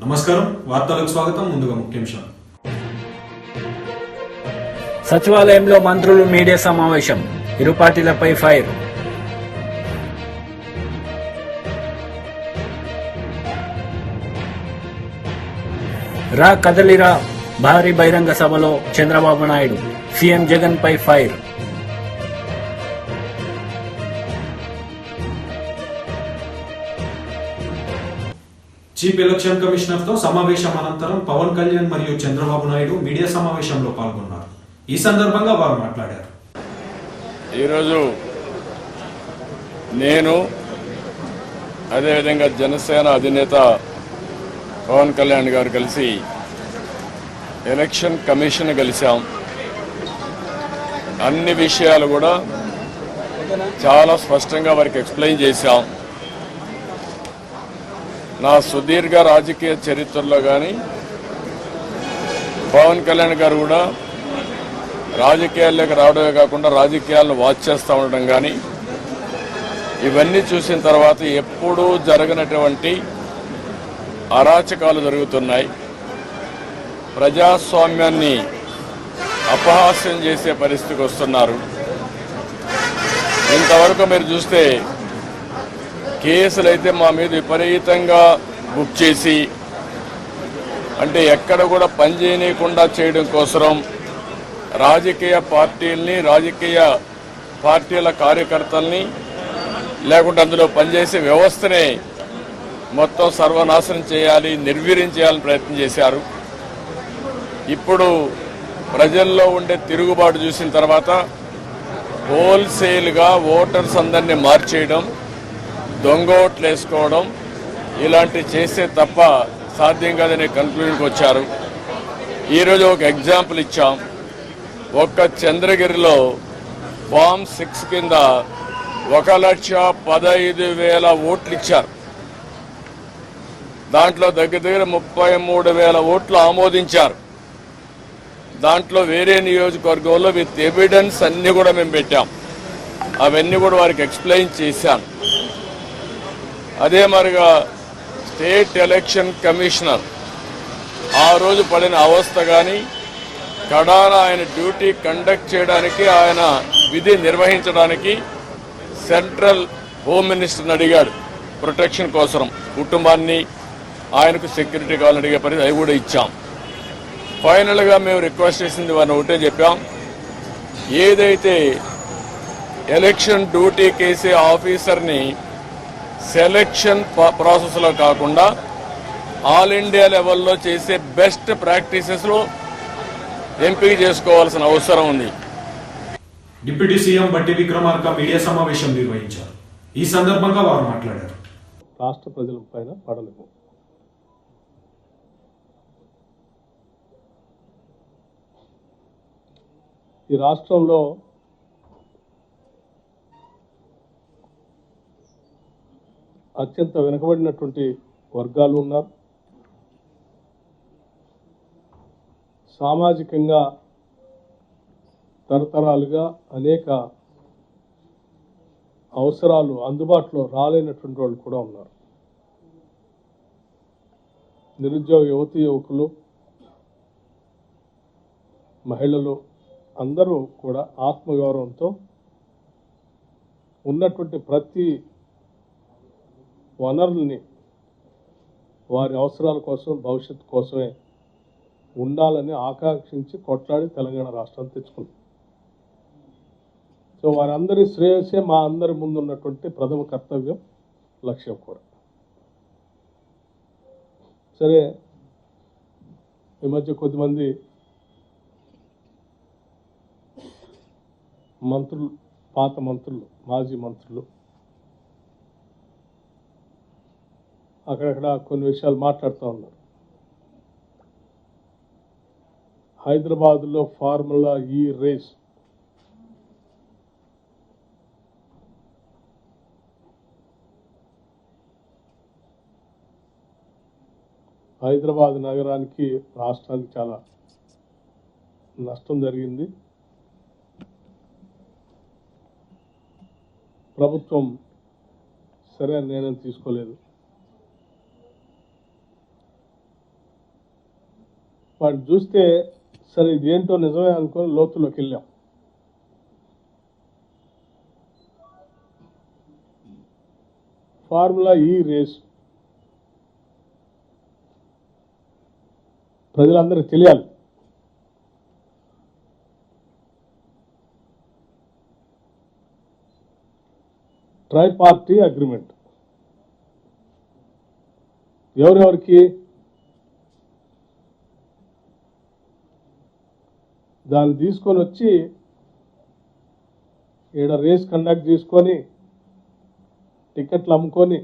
నమస్కారం, వార్తలకు స్వాగతం. ముందుగా ముఖ్యాంశాలు. సచివాలయంలో మంత్రులు మీడియా సమావేశం, ఇరు పార్టీలపై ఫైర్. రా కదలిరా భారీ బహిరంగ సభలో చంద్రబాబు నాయుడు, సీఎం జగన్ పై ఫైర్. చీఫ్ ఎలక్షన్ కమిషనర్ తో సమావేశం అనంతరం పవన్ కళ్యాణ్ మరియు చంద్రబాబు నాయుడు మీడియా సమావేశంలో పాల్గొన్నారు. ఈ సందర్భంగా వారు మాట్లాడారు. ఈరోజు నేను అదేవిధంగా జనసేన అధినేత పవన్ కళ్యాణ్ గారు కలిసి ఎలక్షన్ కమిషన్ కలిసాం. అన్ని విషయాలు కూడా చాలా స్పష్టంగా వారికి ఎక్స్ప్లెయిన్ చేశాం. నా సుదీర్ఘ రాజకీయ చరిత్రలో కానీ పవన్ కళ్యాణ్ గారు కూడా రాజకీయాల్లోకి రావడమే కాకుండా రాజకీయాలను వాచ్ చేస్తూ ఉండడం కానీ ఇవన్నీ చూసిన తర్వాత ఎప్పుడూ జరగనటువంటి అరాచకాలు జరుగుతున్నాయి. ప్రజాస్వామ్యాన్ని అపహాస్యం చేసే పరిస్థితికి వస్తున్నారు. ఇంతవరకు మీరు చూస్తే కేసులైతే మా మీద విపరీతంగా బుక్ చేసి, అంటే ఎక్కడ కూడా పనిచేయకుండా చేయడం కోసం రాజకీయ పార్టీల్ని, రాజకీయ పార్టీల కార్యకర్తల్ని, లేకుంటే అందులో పనిచేసే వ్యవస్థనే మొత్తం సర్వనాశనం చేయాలి, నిర్వీర్యం చేయాలని ప్రయత్నం చేశారు. ఇప్పుడు ప్రజల్లో ఉండే తిరుగుబాటు చూసిన తర్వాత హోల్సేల్గా ఓటర్స్ అందరినీ మార్చేయడం, దొంగ ఓట్లు వేసుకోవడం ఇలాంటివి చేస్తే తప్ప సాధ్యం కాదనే కన్క్లూజన్కి వచ్చారు. ఈరోజు ఒక ఎగ్జాంపుల్ ఇచ్చాం. ఒక్క చంద్రగిరిలో ఫామ్ 6 కింద 1,15,000 ఓట్లు ఇచ్చారు. దాంట్లో దగ్గర 33,000 ఓట్లు ఆమోదించారు. దాంట్లో వేరే నియోజకవర్గంలో విత్ ఎవిడెన్స్ అన్ని కూడా మేము పెట్టాం. అవన్నీ కూడా వారికి ఎక్స్ప్లెయిన్ చేశాను. అదే మరిగా స్టేట్ ఎలక్షన్ కమిషనర్ ఆ రోజు పడిన అవస్థ కానీ, కడాన ఆయన డ్యూటీ కండక్ట్ చేయడానికి, ఆయన విధి నిర్వహించడానికి సెంట్రల్ హోమ్ మినిస్టర్ని అడిగాడు ప్రొటెక్షన్ కోసం. కుటుంబాన్ని, ఆయనకు సెక్యూరిటీ కావాలని అడిగే పరిస్థితి, అవి కూడా ఇచ్చాం. ఫైనల్గా మేము రిక్వెస్ట్ చేసింది వారిని ఒకటే చెప్పాం. ఏదైతే ఎలక్షన్ డ్యూటీ కేసే ఆఫీసర్ని సెలక్షన్ ప్రాసెస్లో కాకుండా ఆల్ ఇండియా లెవెల్లో చేసే బెస్ట్ ప్రాక్టీసెస్లో ఎంపిక చేసుకోవాల్సిన అవసరం ఉంది. డిప్యూటీ సీఎం బట్టి విక్రమార్క మీడియా సమావేశం నిర్వహించారు. ఈ సందర్భంగా వారు మాట్లాడారు. రాష్ట్ర ప్రజల పైన పడలేము. ఈ రాష్ట్రంలో అత్యంత వెనుకబడినటువంటి వర్గాలు ఉన్నారు. సామాజికంగా తరతరాలుగా అనేక అవసరాలు అందుబాటులో రాలేనటువంటి వాళ్ళు కూడా ఉన్నారు. నిరుద్యోగ యువతీ యువకులు, మహిళలు అందరూ కూడా ఆత్మగౌరవంతో ఉన్నటువంటి ప్రతి వనరుల్ని వారి అవసరాల కోసం, భవిష్యత్తు కోసమే ఉండాలని ఆకాంక్షించి కొట్లాడి తెలంగాణ రాష్ట్రాన్ని తెచ్చుకుంది. సో వారందరి శ్రేయస్సే మా అందరి ముందు ఉన్నటువంటి ప్రథమ కర్తవ్యం, లక్ష్యం కూడా. సరే, ఈ మధ్య కొద్దిమంది మంత్రులు, పాత మంత్రులు, మాజీ మంత్రులు అక్కడక్కడ కొన్ని విషయాలు మాట్లాడుతూ ఉన్నారు. హైదరాబాద్లో ఫార్ములా ఈ రేస్ హైదరాబాద్ నగరానికి, రాష్ట్రానికి చాలా నష్టం జరిగింది. ప్రభుత్వం సరైన నిర్ణయం తీసుకోలేదు. వాడిని చూస్తే సరే ఇదేంటో నిజమే అనుకొని లోతులోకి వెళ్ళాం. ఫార్ములా ఈ రేస్ ప్రజలందరికీ తెలియాలి. ట్రైపార్టీ అగ్రిమెంట్ ఎవరెవరికి? దాన్ని తీసుకొని వచ్చి ఈడ రేస్ కండక్ట్ చేసుకొని టికెట్లు అమ్ముకొని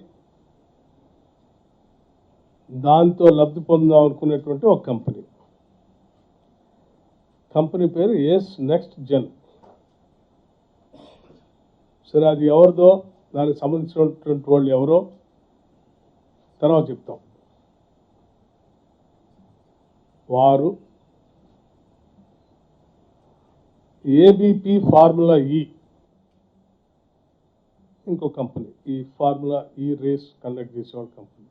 దాంతో లబ్ధి పొందాం అనుకునేటువంటి ఒక కంపెనీ పేరు ఎస్ నెక్స్ట్ జెన్. సరే అది ఎవరిదో, దానికి సంబంధించినటువంటి వాళ్ళు ఎవరో తర్వాత చెప్తాం. వారు ఏబిపి ఫార్ములా ఈ ఇంకో కంపెనీ, ఈ ఫార్ములా ఈ రేస్ కండక్ట్ చేసేవాళ్ళ కంపెనీ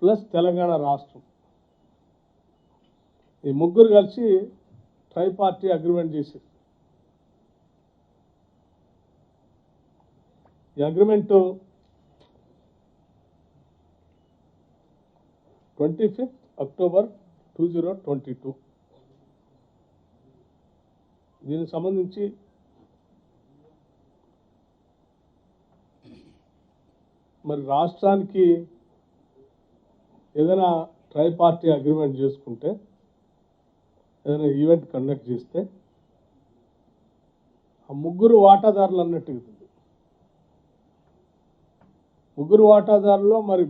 ప్లస్ తెలంగాణ రాష్ట్రం, ఈ ముగ్గురు కలిసి ట్రైపార్టీ అగ్రిమెంట్ చేశారు. ఈ అగ్రిమెంట్ 25 అక్టోబర్ 2022. దీనికి సంబంధించి మరి రాష్ట్రానికి ఏదైనా ట్రైపార్టీ అగ్రిమెంట్ చేసుకుంటే, ఏదైనా ఈవెంట్ కండక్ట్ చేస్తే ఆ ముగ్గురు వాటాదారులు అన్నట్టు అవుతుంది. ముగ్గురు వాటాదారుల్లో మరి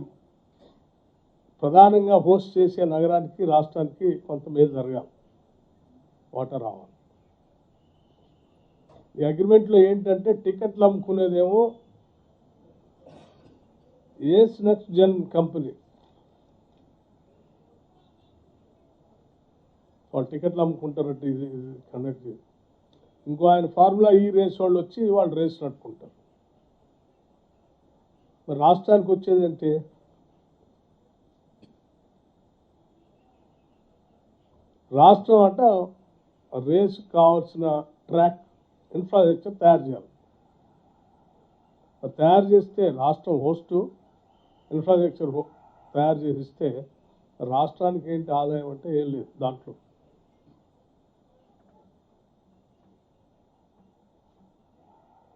ప్రధానంగా హోస్ట్ చేసే నగరానికి రాష్ట్రానికి కొంత మేలు జరగాలి, వాటా రావాలి. ఈ అగ్రిమెంట్లో ఏంటంటే టికెట్లు అమ్ముకునేదేమో ఎస్ నెక్స్ట్ జెన్ కంపెనీ, వాళ్ళు టికెట్లు అమ్ముకుంటారంటే ఇది కండక్ట్ చేసి, ఇంకో ఆయన ఫార్ములా ఈ రేస్ వాళ్ళు వచ్చి వాళ్ళు రేస్ నడుపుకుంటారు. మరి రాష్ట్రానికి వచ్చేది అంటే రాష్ట్రం అంటే రేస్ కావాల్సిన ట్రాక్ ఇన్ఫ్రాస్ట్రక్చర్ తయారు చేయాలి. తయారు చేస్తే రాష్ట్రం హోస్టు ఇన్ఫ్రాస్ట్రక్చర్ తయారు చేసిస్తే రాష్ట్రానికి ఏంటి ఆదాయం అంటే ఏం లేదు దాంట్లో.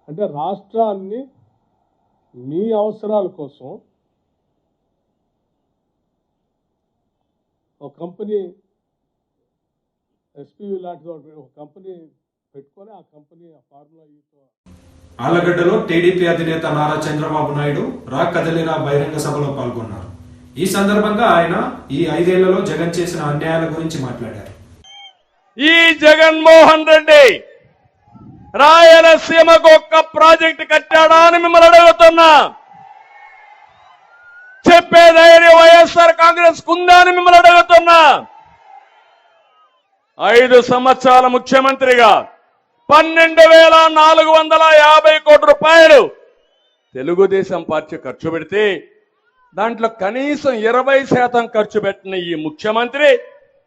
అంటే రాష్ట్రాన్ని మీ అవసరాల కోసం ఒక కంపెనీ ఎస్పీవి లాంటి ఒక కంపెనీ పెట్టుకొని ఆ కంపెనీ ఆ ఫార్ములా ఈతో ఆలగడ్డలో టీడీపీ అధినేత నారా చంద్రబాబు నాయుడు రా కదలిరా బహిరంగ సభలో పాల్గొన్నారు. ఈ సందర్భంగా ఆయన ఈ 5 ఏళ్లలో జగన్ చేసిన అన్యాయాల గురించి మాట్లాడారు. ఈ జగన్మోహన్ రెడ్డి రాయలసీమకు ఒక్క ప్రాజెక్టు కట్టాడా అని మిమ్మల్ని అడుగుతున్నా. చెప్పే ధైర్యం వైఎస్ఆర్ కాంగ్రెస్ ఉందా అని మిమ్మల్ని అడుగుతున్నా. 5 సంవత్సరాల ముఖ్యమంత్రిగా 12,450 కోట్ల రూపాయలు తెలుగుదేశం పార్టీ ఖర్చు పెడితే దాంట్లో కనీసం 20% ఖర్చు పెట్టిన ఈ ముఖ్యమంత్రి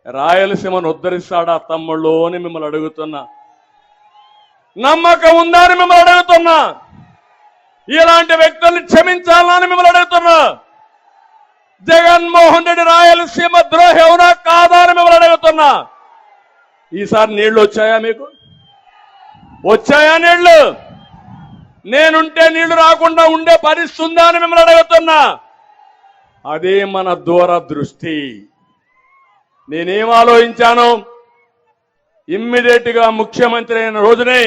రాయలసీమను ఉద్ధరిస్తాడా తమ్ముళ్ళు అని మిమ్మల్ని అడుగుతున్నా. నమ్మకం ఉందా అని మిమ్మల్ని అడుగుతున్నా. ఇలాంటి వ్యక్తుల్ని క్షమించాలని మిమ్మల్ని అడుగుతున్నా. జగన్మోహన్ రెడ్డి రాయలసీమ ద్రోహి అవునా కాదా అని మిమ్మల్ని అడుగుతున్నా. ఈసారి నీళ్లు వచ్చాయా? మీకు వచ్చాయా నీళ్లు? నేనుంటే నీళ్లు రాకుండా ఉండే పరిస్థితి ఉందా అని మిమ్మల్ని అడుగుతున్నా. అదే మన దూరదృష్టి. నేనేం ఆలోచించాను, ఇమ్మీడియట్ గా ముఖ్యమంత్రి అయిన రోజునే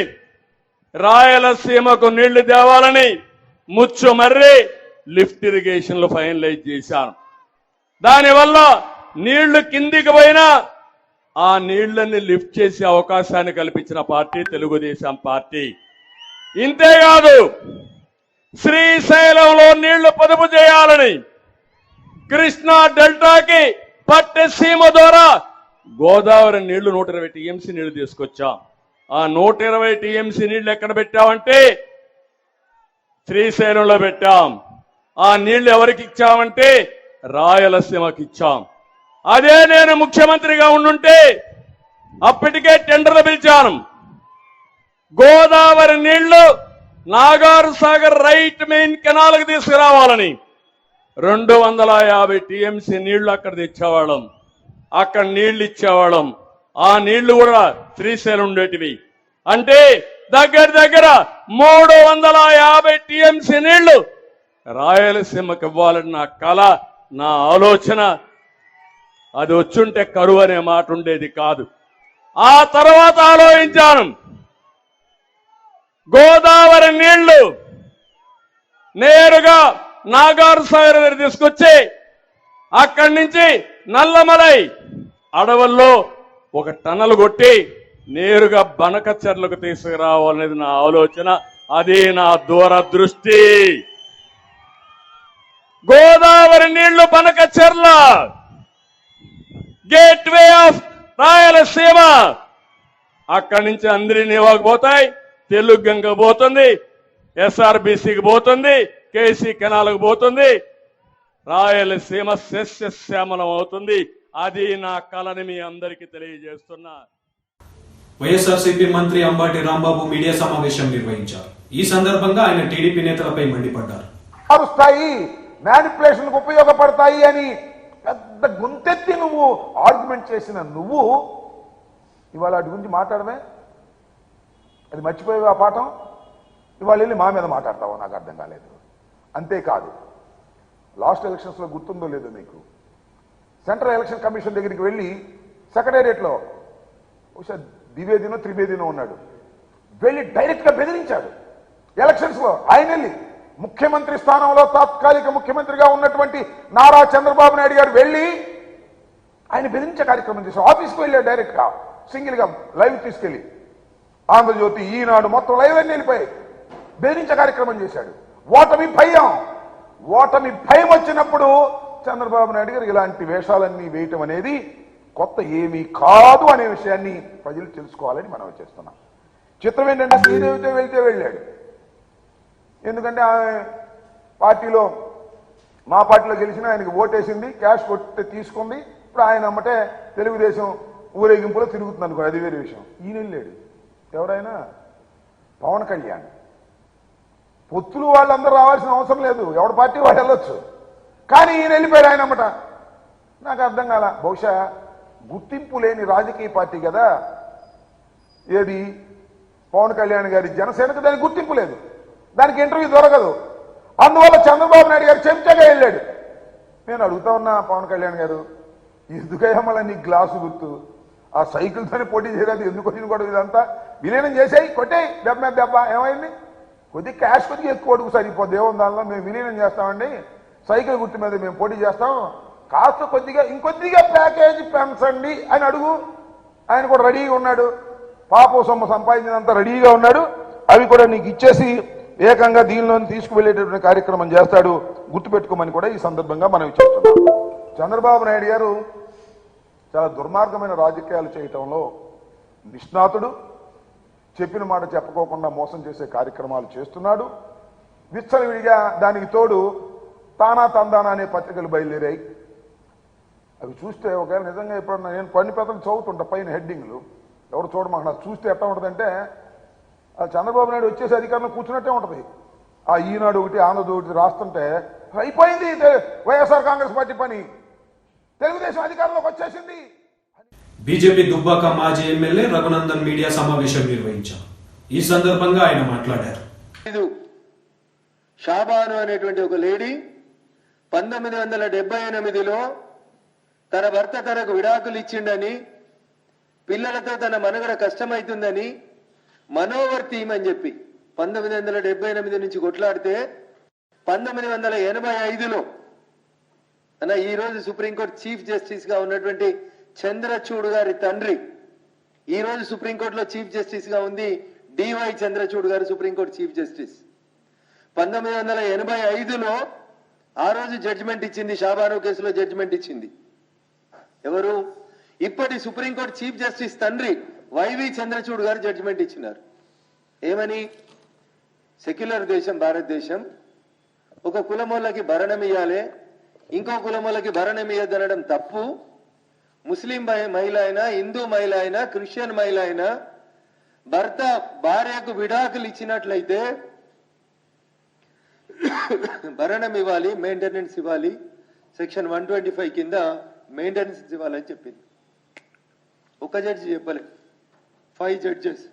రాయలసీమకు నీళ్లు తేవాలని ముచ్చుమర్రి లిఫ్ట్ ఇరిగేషన్లు ఫైనలైజ్ చేశాను. దానివల్ల నీళ్లు కిందికి పోయినా ఆ నీళ్లని లిఫ్ట్ చేసే అవకాశాన్ని కల్పించిన పార్టీ తెలుగుదేశం పార్టీ. ఇంతేకాదు, శ్రీశైలంలో నీళ్లు పొదుపు చేయాలని కృష్ణా డెల్టాకి పట్టసీమ ద్వారా గోదావరి నీళ్లు 120 టీఎంసీ నీళ్లు తీసుకొచ్చాం. ఆ 120 టీఎంసీ నీళ్లు ఎక్కడ పెట్టామంటే శ్రీశైలంలో పెట్టాం. ఆ నీళ్లు ఎవరికి ఇచ్చామంటే రాయలసీమకి ఇచ్చాం. అదే నేను ముఖ్యమంత్రిగా ఉండుంటే అప్పటికే టెండర్లు పిలిచాను. గోదావరి నీళ్లు నాగార్ సాగర్ రైట్ మెయిన్ కెనాల్కి తీసుకురావాలని 250 టీఎంసీ నీళ్లు అక్కడ తెచ్చేవాళ్ళం. అక్కడ నీళ్లు ఇచ్చేవాళ్ళం. ఆ నీళ్లు కూడా శ్రీశైలం ఉండేటివి. అంటే దగ్గర 350 టీఎంసీ నీళ్లు రాయలసీమకి ఇవ్వాలని నా కళ, నా ఆలోచన. అది వచ్చుంటే కరువు అనే మాట ఉండేది కాదు. ఆ తర్వాత ఆలోచించాను, గోదావరి నీళ్లు నేరుగా నాగార్ సాగర్ దగ్గర తీసుకొచ్చి అక్కడి నుంచి నల్లమలై అడవుల్లో ఒక టనల్ కొట్టి నేరుగా బనకచెర్లకు తీసుకురావాలనేది నా ఆలోచన. అది నా దూరదృష్టి. గోదావరి నీళ్లు బనకచెర్ల గేట్వే ఆఫ్ రాయలసీమ. అక్కడి నుంచి అందరి నివాకు పోతాయి, తెలుగు గంగ పోతుంది, ఎస్ఆర్బిసికి పోతుంది, కేసీ కెనాల్కు పోతుంది, రాయలసీమ సస్యశ్యామలం అవుతుంది. అది నా కళని మీ అందరికీ తెలియజేస్తున్నా. వైఎస్ఆర్సీపీ మంత్రి అంబాటి రాంబాబు మీడియా సమావేశం నిర్వహించారు. ఈ సందర్భంగా ఆయన టీడీపీ నేతలపై మండిపడ్డారు. మ్యానిపులేషన్కు ఉపయోగపడతాయి అని పెద్ద గుంతెత్తి నువ్వు ఆర్గ్యుమెంట్ చేసిన నువ్వు ఇవాళ వాటి గురించి మాట్లాడమే, అది మర్చిపోయావు ఆ పాఠం. ఇవాళ వెళ్ళి మా మీద మాట్లాడతావో నాకు అర్థం కాలేదు. అంతేకాదు, లాస్ట్ ఎలక్షన్స్లో గుర్తుందో లేదో మీకు, సెంట్రల్ ఎలక్షన్ కమిషన్ దగ్గరికి వెళ్ళి సెక్రటేరియట్లో బహుశా ద్వివేదినో త్రివేదినో ఉన్నాడు, వెళ్ళి డైరెక్ట్గా బెదిరించాడు. ఎలక్షన్స్లో ఆయన వెళ్ళి ముఖ్యమంత్రి స్థానంలో తాత్కాలిక ముఖ్యమంత్రిగా ఉన్నటువంటి నారా చంద్రబాబు నాయుడు గారు వెళ్ళి ఆయన బెదిరించే కార్యక్రమం చేశారు. ఆఫీస్కి వెళ్ళాడు డైరెక్ట్గా, సింగిల్గా లైవ్ తీసుకెళ్ళి. ఆంధ్రజ్యోతి, ఈనాడు మొత్తం లైవ్ అన్ని వెళ్ళిపోయి బెదిరించే కార్యక్రమం చేశాడు. ఓటమి భయం వచ్చినప్పుడు చంద్రబాబు నాయుడు గారు ఇలాంటి వేషాలన్నీ వేయటం అనేది కొత్త ఏమీ కాదు అనే విషయాన్ని ప్రజలు తెలుసుకోవాలని మనం చేస్తున్నాం. చిత్రం ఏంటంటే శ్రీదేవితో వెళ్తే వెళ్ళాడు. ఎందుకంటే ఆమె పార్టీలో, మా పార్టీలో గెలిచిన ఆయనకి ఓటేసింది, క్యాష్ కొట్టి తీసుకుంది. ఇప్పుడు ఆయన అమ్మటే తెలుగుదేశం ఊరేగింపులో తిరుగుతుంది అనుకో, అది వేరే విషయం. ఈయన వెళ్ళాడు. ఎవరైనా పవన్ కళ్యాణ్ పొత్తులు వాళ్ళందరూ రావాల్సిన అవసరం లేదు, ఎవరి పార్టీ వాళ్ళు వెళ్ళొచ్చు. కానీ ఈయన వెళ్ళిపోయాడు ఆయన అమ్మట. నాకు అర్థం కాల, బహుశా గుర్తింపు లేని రాజకీయ పార్టీ కదా ఏది పవన్ కళ్యాణ్ గారి జనసేనకు, దానికి గుర్తింపు లేదు, దానికి ఇంటర్వ్యూ దొరకదు. అందువల్ల చంద్రబాబు నాయుడు గారు చెంచగా వెళ్ళాడు. నేను అడుగుతా ఉన్నా, పవన్ కళ్యాణ్ గారు ఎందుకయ్యా మళ్ళీ నీ గ్లాసు గుర్తు, ఆ సైకిల్తోనే పోటీ చేయలేదు, ఎందుకు వచ్చిన కూడా ఇదంతా విలీనం చేసాయి, కొట్టాయి దెబ్బ ఏమైంది, కొద్ది క్యాష్ కొద్దిగా ఎక్కువ అడుగు సరిపోద్ది, ఏముంది దానిలో, మేము విలీనం చేస్తామండి, సైకిల్ గుర్తు మీద మేము పోటీ చేస్తాం, కాస్త కొద్దిగా ఇంకొద్దిగా ప్యాకేజీ పెంచండి అని అడుగు. ఆయన కూడా రెడీగా ఉన్నాడు, పాపం సొమ్ము సంపాదించినంత రెడీగా ఉన్నాడు. అవి కూడా నీకు ఇచ్చేసి ఏకంగా దీనిలో తీసుకువెళ్ళేటటువంటి కార్యక్రమం చేస్తాడు, గుర్తుపెట్టుకోమని కూడా ఈ సందర్భంగా మనం ఇచ్చేస్తున్నాం. చంద్రబాబు నాయుడు గారు చాలా దుర్మార్గమైన రాజకీయాలు చేయటంలో నిష్ణాతుడు. చెప్పిన మాట చెప్పుకోకుండా మోసం చేసే కార్యక్రమాలు చేస్తున్నాడు. విచ్చలవిడిగా దానికి తోడు తానా తందానా అనే పత్రికలు బయలుదేరాయి. అవి చూస్తే ఒకవేళ నిజంగా ఎప్పుడన్నా నేను కొన్ని పత్రికలు చదువుతుంటా, పైన హెడ్డింగ్లు ఎవరు చూడమాక, నాకు చూస్తే ఎట్లా ఉంటుందంటే చంద్రబాబు నాయుడు వచ్చేసి అధికారంలో కూర్చున్నట్టే ఉంటుంది. ఆ ఈనాడు ఒకటి ఆంధ్రజ్యోతి ఒకటి రాస్తుంటే అయిపోయింది వైఎస్ఆర్ కాంగ్రెస్ పార్టీ పని, తెలుగుదేశం అధికారంలోకి వచ్చేసింది. బీజేపీ దుబ్బాక మాజీ ఎమ్మెల్యే రఘునందన్ మీడియా సమావేశం నిర్వహించారు. ఈ సందర్భంగా ఆయన మాట్లాడారు. షాబాను అనేటువంటి ఒక లేడీ 1978లో తన భర్త తనకు విడాకులు ఇచ్చిండని, పిల్లలతో తన మనుగడ కష్టమైతుందని మనోవర్తీమని చెప్పి 1978 నుంచి కొట్లాడితే 1985లో ఈ రోజు సుప్రీంకోర్టు చీఫ్ జస్టిస్ గా ఉన్నటువంటి చంద్రచూడ్ గారి తండ్రి, ఈ రోజు సుప్రీంకోర్టులో చీఫ్ జస్టిస్ గా ఉంది డివై చంద్రచూడ్ గారు, సుప్రీంకోర్టు చీఫ్ జస్టిస్. 1985లో ఆ రోజు జడ్జిమెంట్ ఇచ్చింది, షాబాను కేసులో జడ్జిమెంట్ ఇచ్చింది ఎవరు? ఇప్పటి సుప్రీంకోర్టు చీఫ్ జస్టిస్ తండ్రి వైవి చంద్రచూడ్ గారు జడ్జిమెంట్ ఇచ్చినారు. ఏమని? సెక్యులర్ దేశం భారతదేశం, ఒక కులమోళ్ళకి భరణం ఇయ్యాలి, ఇంకో కులమోళ్ళకి భరణం ఇయ్యద్దనడం తప్పు, ముస్లిం మహిళ అయినా, హిందూ మహిళ అయినా, క్రిస్టియన్ మహిళ అయినా భర్త భార్యకు విడాకులు ఇచ్చినట్లయితే భరణం ఇవ్వాలి, మెయింటెనెన్స్ ఇవ్వాలి, సెక్షన్ 125 కింద మెయింటెనెన్స్ ఇవ్వాలని చెప్పింది. ఒక జడ్జి చెప్పలే, 5 జడ్జెస్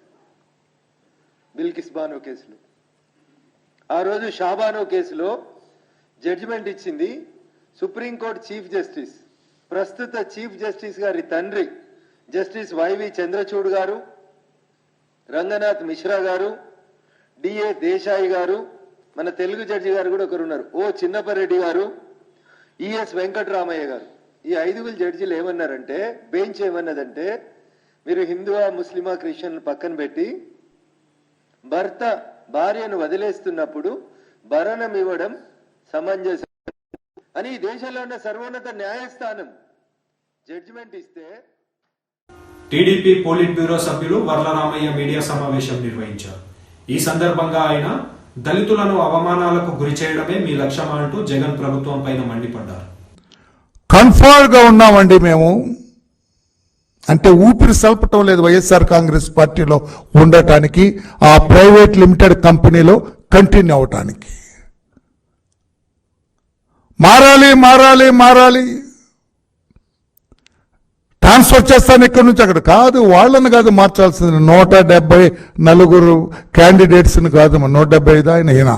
బిల్కిస్ బానో కేసులో. ఆ రోజు షాబానో కేసులో జడ్జిమెంట్ ఇచ్చింది సుప్రీంకోర్టు చీఫ్ జస్టిస్, ప్రస్తుత చీఫ్ జస్టిస్ గారి తండ్రి జస్టిస్ వైవి చంద్రచూడ్ గారు, రంగనాథ్ మిశ్రా గారు, డిఏ దేశాయి గారు, మన తెలుగు జడ్జి గారు కూడా ఒకరున్నారు, ఓ చిన్నపరెడ్డి గారు, ఈఎస్ వెంకటరామయ్య గారు. ఈ 5 జడ్జీలు ఏమన్నారంటే, బెంచ్ ఏమన్నదంటే, మీరు హిందువా, ముస్లిమా, క్రిస్టియన్ పక్కన పెట్టి భర్త భార్యను వదిలేస్తున్నప్పుడు భరణం ఇవ్వడం సమంజసం అని ఈ దేశంలో ఉన్న సర్వోన్నత న్యాయస్థానం జడ్జిమెంట్ ఇస్తే. టీడీపీ పోలిట్ బ్యూరో సభ్యులు వర్లరామయ్య మీడియా సమావేశం నిర్వహించారు. ఈ సందర్భంగా ఆయన దళితులను అవమానాలకు గురి చేయడమే మీ లక్ష్యమా అంటూ జగన్ ప్రభుత్వం పైన మండిపడ్డారు. కన్ఫర్మ్ గా ఉన్నామండి మేము, అంటే ఊపిరి సల్పటం లేదు వైఎస్ఆర్ కాంగ్రెస్ పార్టీలో ఉండటానికి, ఆ ప్రైవేట్ లిమిటెడ్ కంపెనీలో కంటిన్యూ అవటానికి. మారాలి మారాలి మారాలి, ట్రాన్స్ఫర్ చేస్తాను ఇక్కడి నుంచి అక్కడ కాదు, వాళ్ళని కాదు మార్చాల్సింది, 174 క్యాండిడేట్స్ని కాదు, 175 ఆయన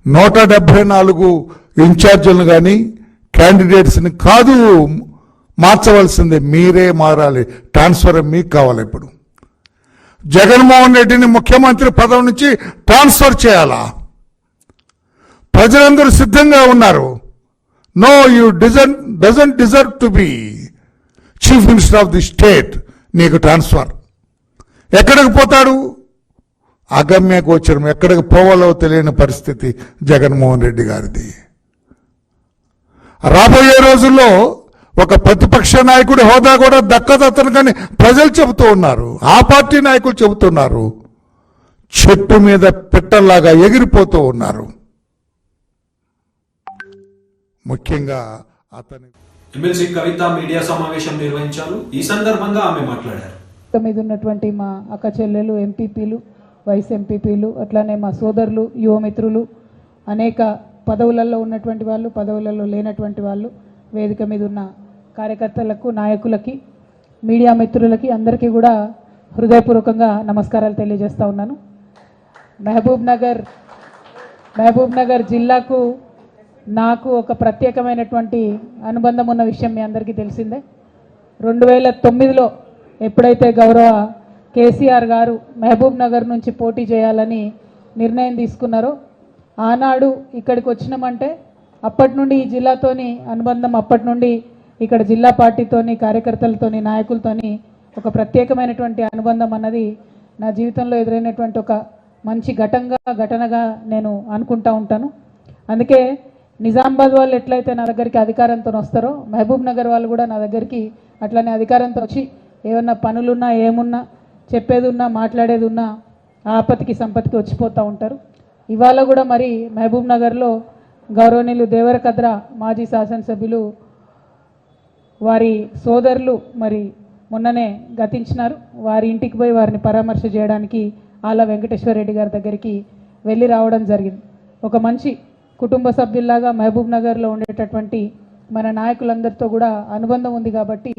174 ఇన్ఛార్జీలను కానీ క్యాండిడేట్స్ని కాదు మార్చవలసింది, మీరే మారాలి. ట్రాన్స్ఫర్ మీకు కావాలి. ఇప్పుడు జగన్మోహన్ రెడ్డిని ముఖ్యమంత్రి పదవి నుంచి ట్రాన్స్ఫర్ చేయాలా? ప్రజలందరూ సిద్ధంగా ఉన్నారు. No, you doesn't deserve to be chief minister of the state. నీకు ట్రాన్స్ఫర్. ఎక్కడికి పోతాడు? అగమ్య గోచరం, ఎక్కడికి పోవాలో తెలియని పరిస్థితి జగన్మోహన్ రెడ్డి గారిది. రాబోయే రోజుల్లో ఒక ప్రతిపక్ష నాయకుడి హోదా కూడా దక్కదు అతనికని ప్రజలు చెబుతూ ఉన్నారు, ఆ పార్టీ నాయకులు చెబుతున్నారు. చెట్టు మీద పిట్టల్లాగా ఎగిరిపోతూ ఉన్నారు. ముఖ్యంగా అతని ఎమ్మెల్సీ కవిత మీడియా సమావేశం నిర్వహించారు. ఈ సందర్భంగా ఆమె మాట్లాడారు. మీద ఉన్నటువంటి మా అక్క చెల్లెలు, ఎంపీపీలు, వైస్ ఎంపీపీలు, అట్లానే మా సోదరులు, యువమిత్రులు, అనేక పదవులలో ఉన్నటువంటి వాళ్ళు, పదవులలో లేనటువంటి వాళ్ళు, వేదిక మీద ఉన్న కార్యకర్తలకు, నాయకులకి, మీడియా మిత్రులకి అందరికీ కూడా హృదయపూర్వకంగా నమస్కారాలు తెలియజేస్తా ఉన్నాను. మహబూబ్ నగర్ జిల్లాకు నాకు ఒక ప్రత్యేకమైనటువంటి అనుబంధం ఉన్న విషయం మీ అందరికీ తెలిసిందే. 2009లో ఎప్పుడైతే గౌరవ కేసీఆర్ గారు మహబూబ్ నగర్ నుంచి పోటీ చేయాలని నిర్ణయం తీసుకున్నారో, ఆనాడు ఇక్కడికి వచ్చినామంటే అప్పటి నుండి ఈ జిల్లాతోని అనుబంధం, అప్పటి నుండి ఇక్కడ జిల్లా పార్టీతోని, కార్యకర్తలతోని, నాయకులతోని ఒక ప్రత్యేకమైనటువంటి అనుబంధం అన్నది నా జీవితంలో ఎదురైనటువంటి ఒక మంచి ఘటనగా నేను అనుకుంటా ఉంటాను. అందుకే నిజామాబాద్ వాళ్ళు ఎట్లయితే నా దగ్గరికి అధికారంతో వస్తారో, మహబూబ్ నగర్ వాళ్ళు కూడా నా దగ్గరికి అట్లనే అధికారంతో వచ్చి ఏమన్నా పనులున్నా, ఏమున్నా, చెప్పేది ఉన్నా, మాట్లాడేది ఉన్నా ఆపత్తికి సంపత్తికి వచ్చిపోతూ ఉంటారు. ఇవాళ కూడా మరి మహబూబ్ నగర్లో గౌరవనీయులు దేవరకద్ర మాజీ శాసనసభ్యులు వారి సోదరులు మరి మొన్ననే గతించినారు. వారి ఇంటికి పోయి వారిని పరామర్శ చేయడానికి ఆల వెంకటేశ్వర రెడ్డి గారి దగ్గరికి వెళ్ళి రావడం జరిగింది. ఒక మంచి కుటుంబ సభ్యుల్లాగా మహబూబ్ నగర్లో ఉండేటటువంటి మన నాయకులందరితో కూడా అనుబంధం ఉంది కాబట్టి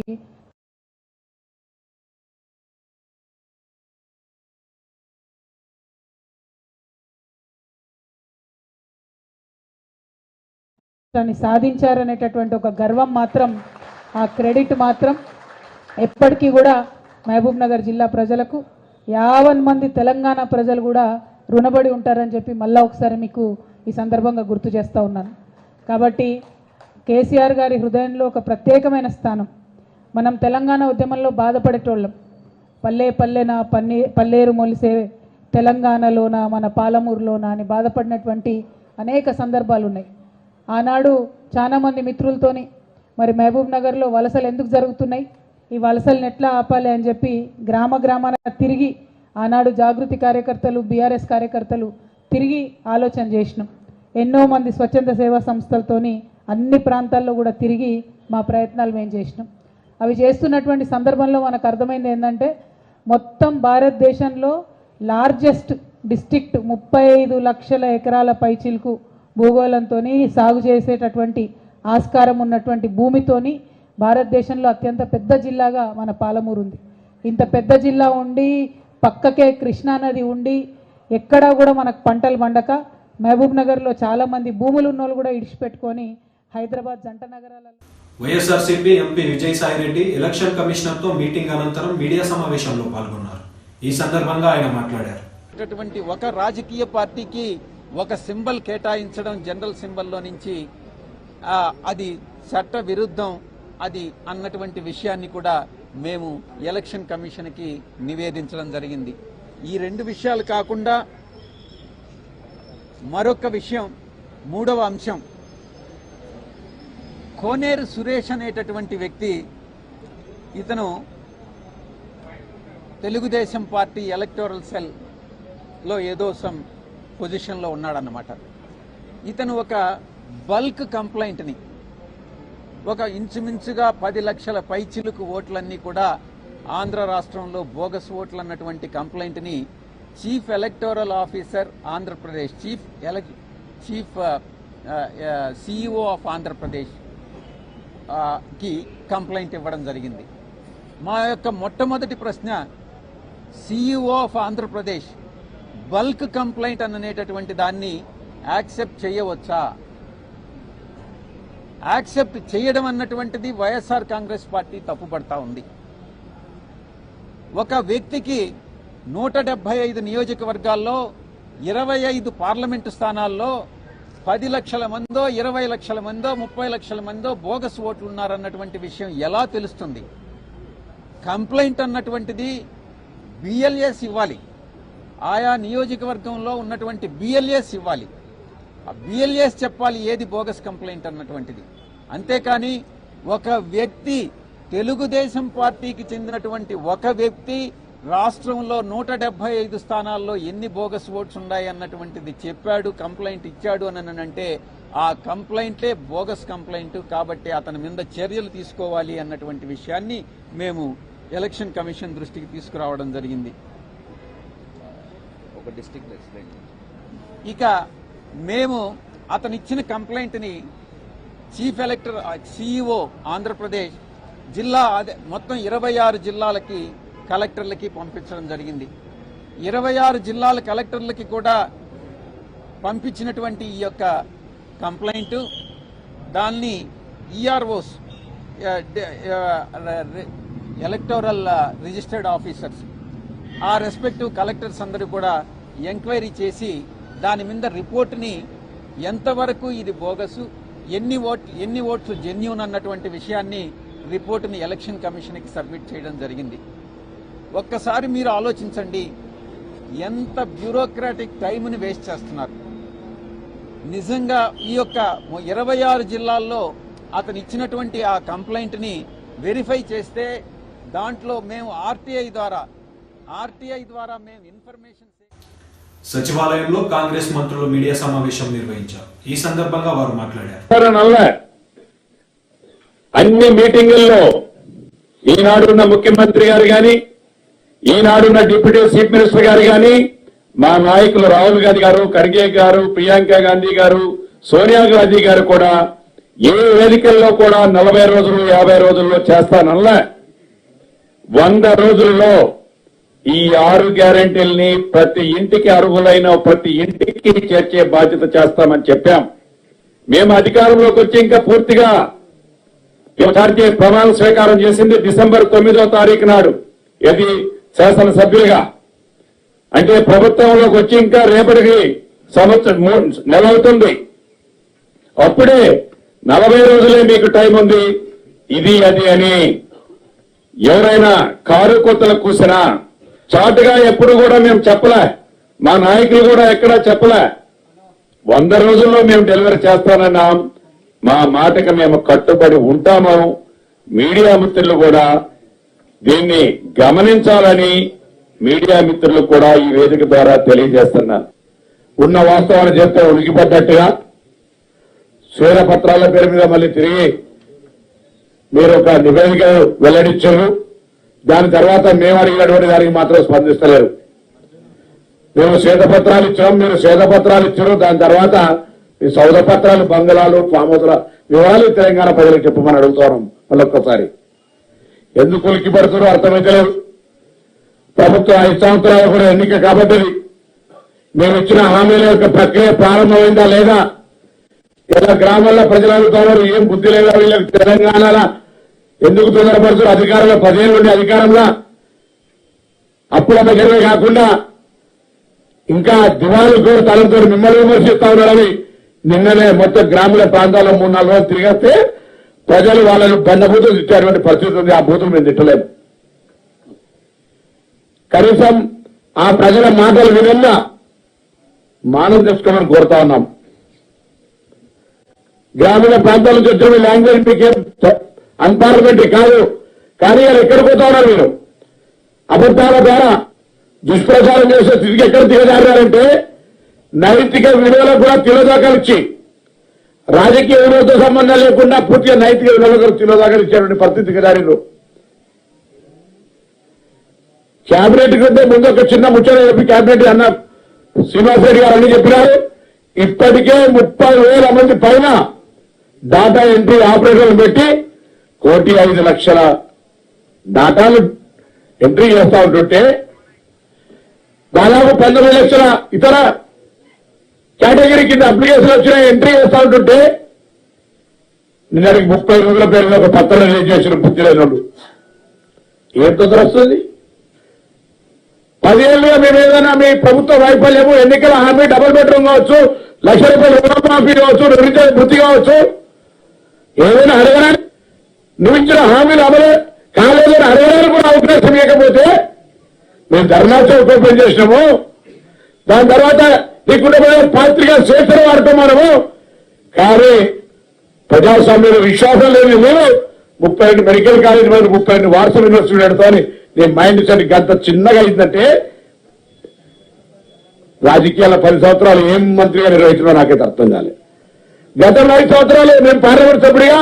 దాన్ని సాధించారనేటటువంటి ఒక గర్వం మాత్రం, ఆ క్రెడిట్ మాత్రం ఎప్పటికీ కూడా మహబూబ్ నగర్ జిల్లా ప్రజలకు 50 మంది తెలంగాణ ప్రజలు కూడా రుణపడి ఉంటారని చెప్పి మళ్ళీ ఒకసారి మీకు ఈ సందర్భంగా గుర్తు చేస్తూ ఉన్నాను. కాబట్టి కేసీఆర్ గారి హృదయంలో ఒక ప్రత్యేకమైన స్థానం. మనం తెలంగాణ ఉద్యమంలో బాధపడేటోళ్ళం. పల్లెన పల్లేరు మొలిసే తెలంగాణలోన, మన పాలమూరులోన అని బాధపడినటువంటి అనేక సందర్భాలు ఉన్నాయి. ఆనాడు చాలామంది మిత్రులతోని మరి మహబూబ్ నగర్లో వలసలు ఎందుకు జరుగుతున్నాయి, ఈ వలసలను ఎట్లా ఆపాలి అని చెప్పి గ్రామాన తిరిగి ఆనాడు జాగృతి కార్యకర్తలు, బీఆర్ఎస్ కార్యకర్తలు తిరిగి ఆలోచన చేసినాం. ఎన్నో మంది స్వచ్ఛంద సేవా సంస్థలతోని అన్ని ప్రాంతాల్లో కూడా తిరిగి మా ప్రయత్నాలు మేము చేసినాం. అవి చేస్తున్నటువంటి సందర్భంలో మనకు అర్థమైంది ఏంటంటే మొత్తం భారతదేశంలో లార్జెస్ట్ డిస్ట్రిక్ట్ 35 లక్షల ఎకరాల పైచిలుకు భూగోళంతో సాగు చేసేటటువంటి ఆస్కారం ఉన్నటువంటి భూమితోని భారతదేశంలో అత్యంత పెద్ద జిల్లాగా మన పాలమూరు ఉంది. ఇంత పెద్ద జిల్లా ఉండి పక్కకే కృష్ణానది ఉండి ఎక్కడా కూడా మనకు పంటలు పండక మహబూబ్ నగర్లో చాలామంది భూములు ఉన్న వాళ్ళు కూడా ఇడిచిపెట్టుకొని హైదరాబాద్ జంట నగరాలలో YSRCP MP Vijayasai Reddy election commissioner తో మీటింగ్ అనంతరం మీడియా సమావేశంలో పాల్గొన్నారు. ఈ సందర్భంగా ఆయన మాట్లాడారు. ఒక రాజకీయ పార్టీకి ఒక సింబల్ కేటాయించడం జనరల్ సింబల్లో నుంచి అది చట్ట విరుద్ధం అది అన్నటువంటి విషయాన్ని కూడా మేము ఎలక్షన్ కమిషన్కి నివేదించడం జరిగింది. ఈ రెండు విషయాలు కాకుండా మరొక విషయం, మూడవ అంశం, కోనేరు సురేష్ అనేటటువంటి వ్యక్తి, ఇతను తెలుగుదేశం పార్టీ ఎలక్టోరల్ సెల్లో ఏదో సమ్ పొజిషన్లో ఉన్నాడన్నమాట. ఇతను ఒక బల్క్ కంప్లైంట్ని, ఒక ఇంచుమించుగా 10 లక్షల పైచిలుకు ఓట్లన్నీ కూడా ఆంధ్ర రాష్ట్రంలో బోగస్ ఓట్లు అన్నటువంటి కంప్లైంట్ని chief electoral officer Andhra Pradesh, chief CEO of Andhra Pradesh కి కంప్లైంట్ ఇవ్వడం జరిగింది. మా యొక్క మొట్టమొదటి ప్రశ్న, CEO of Andhra Pradesh bulk complaint అనేటటువంటి దాన్ని యాక్సెప్ట్ చేయవచ్చా? యాక్సెప్ట్ చేయడం అన్నటువంటిది వైఎస్ఆర్ కాంగ్రెస్ పార్టీ తప్పుపడతా ఉంది. ఒక వ్యక్తికి 175 నియోజకవర్గాల్లో 25 పార్లమెంటు స్థానాల్లో 10 లక్షల మందో 20 లక్షల మందో 30 లక్షల మందో బోగస్ ఓట్లు ఉన్నారన్నటువంటి విషయం ఎలా తెలుస్తుంది? కంప్లైంట్ అన్నటువంటిది బిఎల్ఏస్ ఇవ్వాలి, ఆయా నియోజకవర్గంలో ఉన్నటువంటి బిఎల్ఏస్ ఇవ్వాలి. ఆ బిఎల్ఏస్ చెప్పాలి ఏది బోగస్ కంప్లైంట్ అన్నటువంటిది. అంతేకాని ఒక వ్యక్తి, తెలుగుదేశం పార్టీకి చెందినటువంటి ఒక వ్యక్తి రాష్ట్రంలో 175 స్థానాల్లో ఎన్ని బోగస్ ఓట్స్ ఉన్నాయి అన్నటువంటిది చెప్పాడు, కంప్లైంట్ ఇచ్చాడు అని అంటే ఆ కంప్లైంట్లే బోగస్ కంప్లైంట్. కాబట్టి అతని మీద చర్యలు తీసుకోవాలి అన్నటువంటి విషయాన్ని మేము ఎలక్షన్ కమిషన్ దృష్టికి తీసుకురావడం జరిగింది. ఇక మేము అతను ఇచ్చిన కంప్లైంట్ని చీఫ్ ఎలక్టర్ సిఇఓ ఆంధ్రప్రదేశ్ జిల్లా మొత్తం 26 జిల్లాలకి కలెక్టర్లకి పంపించడం జరిగింది. 26 జిల్లాల కలెక్టర్లకి కూడా పంపించినటువంటి ఈ యొక్క కంప్లైంట్ దాన్ని ఈఆర్ఓస్, ఎలక్టోరల్ రిజిస్టర్డ్ ఆఫీసర్స్, ఆ రెస్పెక్టివ్ కలెక్టర్స్ అందరూ కూడా ఎంక్వైరీ చేసి దాని మీద రిపోర్ట్ని ఎంతవరకు ఇది బోగసు, ఎన్ని ఓట్లు జెన్యూన్ అన్నటువంటి విషయాన్ని రిపోర్టుని ఎలక్షన్ కమిషన్కి సబ్మిట్ చేయడం జరిగింది. ఒక్కసారి మీరు ఆలోచించండి, ఎంత బ్యూరోక్రాటిక్ టైంని వేస్ట్ చేస్తున్నారు. నిజంగా ఈ యొక్క 26 జిల్లాల్లో అతను ఇచ్చినటువంటి ఆ కంప్లైంట్ని వెరిఫై చేస్తే దాంట్లో మేము ఆర్టీఐ ద్వారా మేము ఇన్ఫర్మేషన్. సచివాలయంలో కాంగ్రెస్ మంత్రులు మీడియా సమావేశం నిర్వహించారు. ఈ సందర్భంగా వారు మాట్లాడారు. అన్ని మీటింగుల్లో ఈనాడున్న ముఖ్యమంత్రి గారు గాని, ఈనాడున్న డిప్యూటీ చీఫ్ మినిస్టర్ గారు గాని, మా నాయకులు రాహుల్ గాంధీ గారు, ఖర్గే గారు, ప్రియాంక గాంధీ గారు, సోనియా గాంధీ గారు కూడా ఏ వేదికల్లో కూడా 40 రోజులు 50 రోజుల్లో చేస్తానల్లా 100 రోజుల్లో ఈ 6 గ్యారెంటీల్ని ప్రతి ఇంటికి అర్హులైన ప్రతి ఇంటికి చేర్చే బాధ్యత చేస్తామని చెప్పాం. మేము అధికారంలోకి వచ్చి ఇంకా పూర్తిగా జాతీయ ప్రమాణ స్వీకారం చేసింది డిసెంబర్ 9వ తారీఖు నాడు. ఇది శాసనసభ్యులుగా, అంటే ప్రభుత్వంలోకి వచ్చి ఇంకా రేపటికి సంవత్సరం నెల అవుతుంది. అప్పుడే 40 రోజులే మీకు టైం ఉంది, ఇది అది అని ఎవరైనా కారు కొత్తలు కూసినా చాటుగా ఎప్పుడు కూడా మేము చెప్పలే, మా నాయకులు కూడా ఎక్కడా చెప్పలే. 100 రోజుల్లో మేము డెలివరీ చేస్తానన్నాం. మా మాటకు మేము కట్టుబడి ఉంటాము. మీడియా మిత్రులు కూడా దీన్ని గమనించాలని మీడియా మిత్రులు కూడా ఈ వేదిక ద్వారా తెలియజేస్తున్నారు. ఉన్న వాస్తవాన్ని చెప్తే ఉనికిపడ్డట్టుగా శ్వేతపత్రాల పేరు మీద మళ్ళీ తిరిగి మీరు ఒక నివేదిక వెల్లడించారు. దాని తర్వాత మేము అడిగినటువంటి దానికి మాత్రం స్పందిస్తలేరు. మేము శ్వేతపత్రాలు ఇచ్చాం, మీరు శ్వేతపత్రాలు ఇచ్చారు. దాని తర్వాత ఈ సౌద పత్రాలు, బంగళాలు, ఫామ్ హౌస్ల వివరాలు తెలంగాణ ప్రజలకు చెప్పమని అడుగుతున్నాం. మళ్ళొక్కసారి ఎందుకు ఉలిక్కి పడుతారో అర్థమైతలేదు. ప్రభుత్వం 5 సంవత్సరాలు కూడా ఎన్నిక కాబట్టి మేము ఇచ్చిన హామీల యొక్క ప్రక్రియ ప్రారంభమైందా లేదా? ఇలా గ్రామాల్లో ప్రజలు అడుగుతున్నారు, ఏం బుద్ధి లేదా వీళ్ళకి? తెలంగాణలో ఎందుకు తొందరపడుతున్నారు? అధికారంలో 10 ఏళ్ళు ఉండే అధికారంలో అప్పుల దగ్గరమే కాకుండా ఇంకా దివాళీ కూడా తలంతో మిమ్మల్ని విమర్శిస్తా ఉన్నారని నిన్ననే మొత్తం గ్రామీణ ప్రాంతాల్లో 3-4 రోజులు తిరిగేస్తే ప్రజలు వాళ్ళను బండబూతులు తిట్టేటువంటి పరిస్థితి ఉంది. ఆ బూతులు మేము తిట్టలేము. కనీసం ఆ ప్రజల మాటలు వినన్నా మానం తెచ్చుకోమని కోరుతా ఉన్నాం. గ్రామీణ ప్రాంతాల నుంచి వచ్చిన లాంగ్వేజ్ మీకేం అన్పార్లమెంటరీ కాదు, కానీ వాళ్ళు ఎక్కడ పోతా ఉన్నారు? మీరు అబద్దాల ద్వారా దుష్ప్రచారం చేసే స్థితికి ఎక్కడ దిగజారారంటే నైతిక విలువలకు కూడా తిలోదాకాలు ఇచ్చి, రాజకీయ విలువలతో సంబంధం లేకుండా పూర్తిగా నైతిక విలువలకు తిలోదాకాలు ఇచ్చేటువంటి పరిస్థితి దిగజారు. క్యాబినెట్ కంటే ముందు ఒక చిన్న ముచ్చట చెప్పి క్యాబినెట్ అన్న శ్రీనివాస్ రెడ్డి గారు అన్ని చెప్పినారు. ఇప్పటికే 30,000 మంది పైన డాటా ఎంట్రీ ఆపరేటర్లు పెట్టి 1,05,00,000 డాటాలు ఎంట్రీ చేస్తా ఉంటుంటే దాదాపు 19 లక్షల ఇతర కేటగిరీ కింద అప్లికేషన్ వచ్చిన ఎంట్రీ చేస్తా ఉంటుంటే నిన్నటికి 30 రోజుల పేరులో ఒక పత్రం రిలీజ్ చేసిన బుద్ధి లేని వాళ్ళు ఏం తొందర వస్తుంది? 10 ఏళ్ళుగా మేము ఏదైనా మీ ప్రభుత్వ వైఫల్యము, ఎన్నికల హామీ, డబుల్ బెడ్రూమ్ కావచ్చు, ₹1,00,000 రుణమాఫీ కావచ్చు, నిరుద్యోగ వృత్తి కావచ్చు, ఏదైనా అడగడానికి నువ్వు ఇచ్చిన హామీలు అమలు కాలేదని అడగడానికి కూడా అవకాశం ఇవ్వకపోతే మేము ధర్నా చౌక్ ఓపెన్ చేసినాము. దాని తర్వాత నీకున్న పాత్రికా స్వేచ్ఛను వాడతాం మనము. కానీ ప్రజాస్వామ్యంలో విశ్వాసం లేని మేము 32 మెడికల్ కాలేజ్ మీద 32 వాట్సాప్ యూనివర్సిటీ పెడతామని నేను మైండ్ సెట్ గంట చిన్నగా అయిందంటే రాజకీయాల 10 సంవత్సరాలు ఏం మంత్రిగా నిర్వహించినా నాకైతే అర్థం కాలేదు. గతంలో 5 సంవత్సరాలు నేను పార్లమెంట్ సభ్యుడిగా,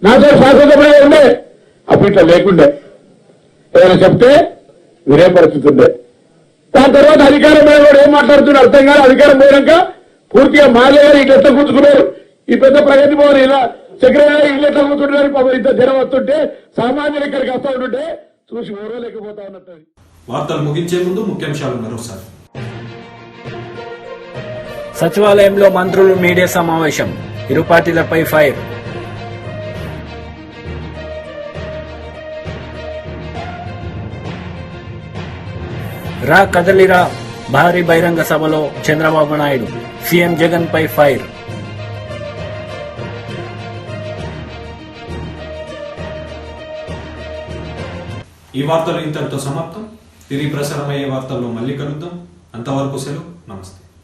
నాతో శాసనసభ్యుడిగా ఉండే, అప్పుడు ఇట్లా లేకుండే. ఏదైనా చెప్తే వీరే పరిస్థితి ఉండే. దాని తర్వాత అధికారం మీద కూడా ఏం మాట్లాడుతున్నారు అర్థం కాదు. అధికారం పోయాక పూర్తిగా మారేగారు ఇట్లా ఎట్లా కూర్చుకున్నారు, ఈ పెద్ద ప్రగతి భవన్ ఇలా సెక్రటరీ ఇల్లు ఎట్లా కూర్చుంటున్నారు, పాపం ఇంత జనం వస్తుంటే సామాన్యులు ఇక్కడికి వస్తూ ఉంటుంటే చూసి ఓరలేకపోతా ఉన్నట్టు. వార్తలు ముగించే ముందు ముఖ్యాంశాలు మరోసారి. సచివాలయంలో మంత్రులు మీడియా సమావేశం, ఇరు పార్టీలపై ఫైర్. రా కదలిరా భారీ బహిరంగ సభలో చంద్రబాబు నాయుడు, సీఎం జగన్ పై ఫైర్. ఈ వార్తలు ఇంతటితో సమాప్తం. తిరిగి ప్రసారమయ్యే వార్తల్లో మళ్ళీ కలుద్దాం. అంతవరకు సెలవు. నమస్తే.